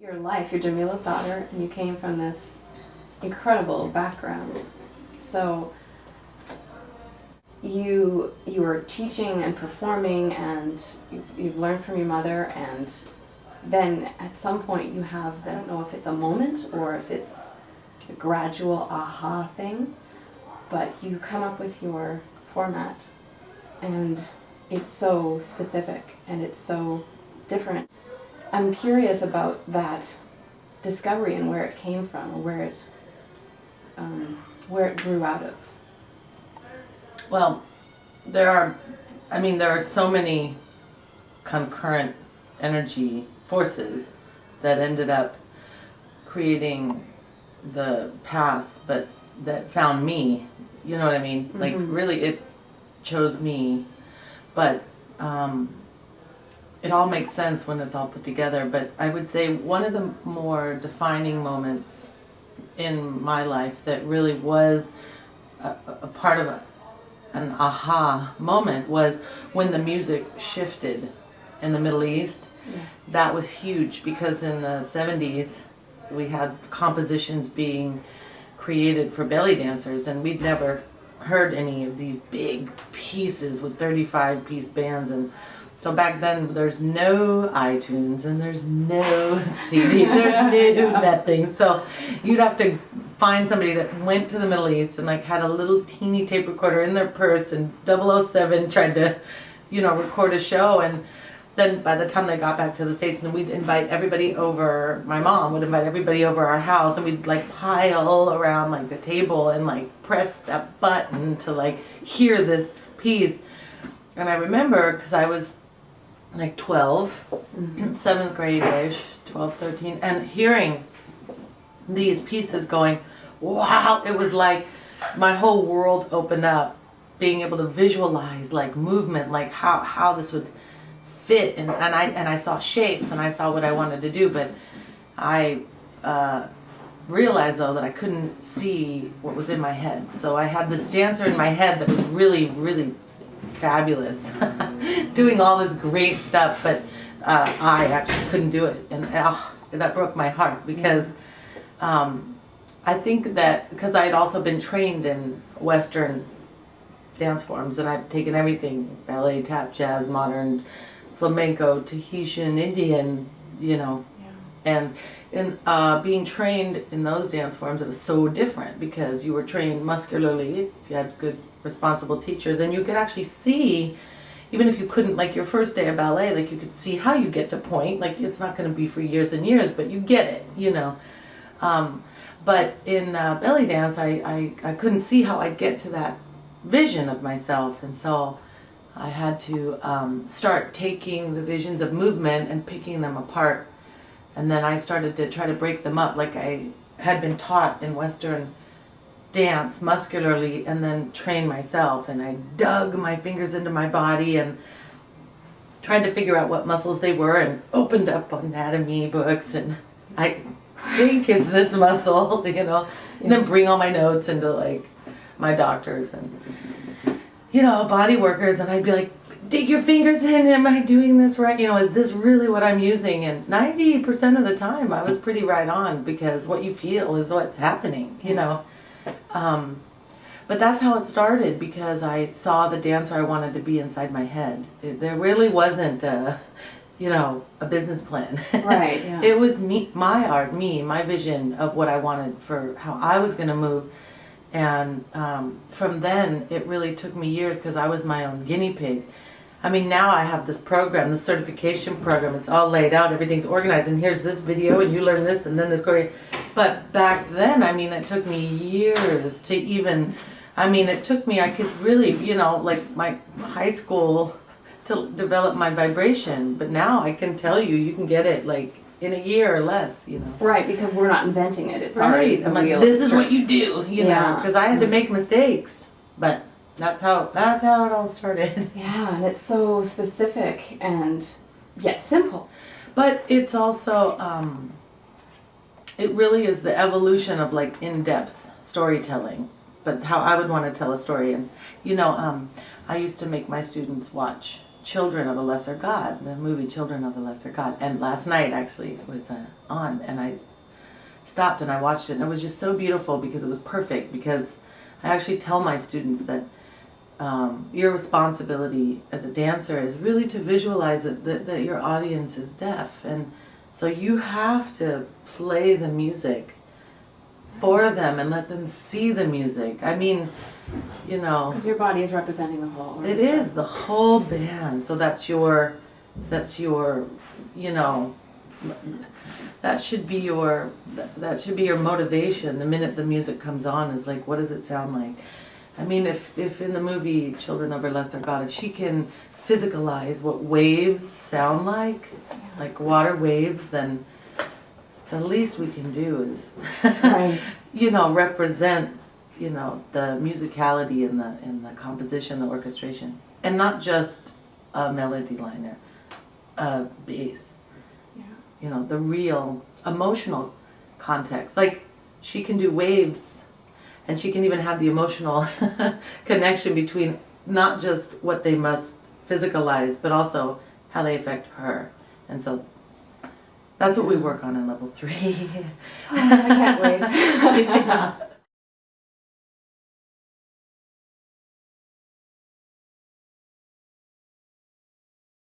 Your life, you're Jamila's daughter, and you came from this incredible background. So you were teaching and performing, and you've learned from your mother, and then at some point you have this, I don't know if it's a moment or if it's a gradual aha thing, but you come up with your format, and it's so specific and it's so different. I'm curious about that discovery and where it came from, or where it grew out of. Well, there are so many concurrent energy forces that ended up creating the path, but that found me. You know what I mean? Mm-hmm. Like, really, it chose me. But it all makes sense when it's all put together. But I would say one of the more defining moments in my life that really was a part of an aha moment was when the music shifted in the Middle East. Yeah. That was huge, because in the 70s we had compositions being created for belly dancers, and we'd never heard any of these big pieces with 35-piece bands. And so back then there's no iTunes and there's no CD, there's no nothing. So you'd have to find somebody that went to the Middle East and like had a little teeny tape recorder in their purse, and 007 tried to, record a show. And then by the time they got back to the States, and we'd invite everybody over, my mom would invite everybody over our house, and we'd like pile around like the table and like press that button to like hear this piece. And I remember, because I was like 12, 7th grade-ish, 12, 13, and hearing these pieces going, wow, it was like my whole world opened up, being able to visualize like movement, like how this would fit, and I saw shapes, and I saw what I wanted to do, but I realized though that I couldn't see what was in my head. So I had this dancer in my head that was really, really fabulous, doing all this great stuff, but I actually couldn't do it, and that broke my heart, because I think that because I had also been trained in Western dance forms, and I've taken everything, ballet, tap, jazz, modern, flamenco, Tahitian, Indian, and in being trained in those dance forms, it was so different, because you were trained muscularly, if you had good, responsible teachers, and you could actually see, even if you couldn't, like your first day of ballet, like you could see how you get to point, like it's not going to be for years and years, but you get it, but in belly dance, I couldn't see how I'd get to that vision of myself, and so I had to start taking the visions of movement and picking them apart, and then I started to try to break them up like I had been taught in Western dance muscularly, and then train myself, and I dug my fingers into my body and tried to figure out what muscles they were, and opened up anatomy books, and I think it's this muscle, and then bring all my notes into like my doctors and body workers, and I'd be like, dig your fingers in, am I doing this right? Is this really what I'm using? And 90% of the time I was pretty right on, because what you feel is what's happening, But that's how it started, because I saw the dancer I wanted to be inside my head. There really wasn't a business plan. Right, yeah. It was me, my art, my vision of what I wanted for how I was going to move. And from then, it really took me years, because I was my own guinea pig. I mean, now I have this program, this certification program. It's all laid out, everything's organized, and here's this video, and you learn this, and then this choreo. But back then, it took me years to even, it took me, I could really, like my high school to develop my vibration. But now I can tell you can get it like in a year or less, Right, because we're not inventing it. It's right. already the like, wheel. This is what you do, because I had to make mistakes. But that's how it all started. Yeah, and it's so specific and yet simple. But it's also, it really is the evolution of like in-depth storytelling, but how I would want to tell a story. And I used to make my students watch Children of a Lesser God, the movie Children of a Lesser God. And last night actually it was on, and I stopped and I watched it, and it was just so beautiful because it was perfect. Because I actually tell my students that your responsibility as a dancer is really to visualize that your audience is deaf, and so you have to play the music for them and let them see the music. I mean, you know, because your body is representing the whole orchestra. it is the whole band. So that's your, you know, that should be your motivation. The minute the music comes on is like, what does it sound like? I mean, if in the movie Children of a Lesser God, if she can physicalize what waves sound like water waves, then the least we can do is, Right. you know, represent, you know, the musicality in the composition, the orchestration, and not just a melody liner, a bass. Yeah. You know, the real emotional context. Like, she can do waves, and she can even have the emotional connection between not just what they must physicalize, but also how they affect her. And so that's what we work on in level 3. I can't wait. Yeah.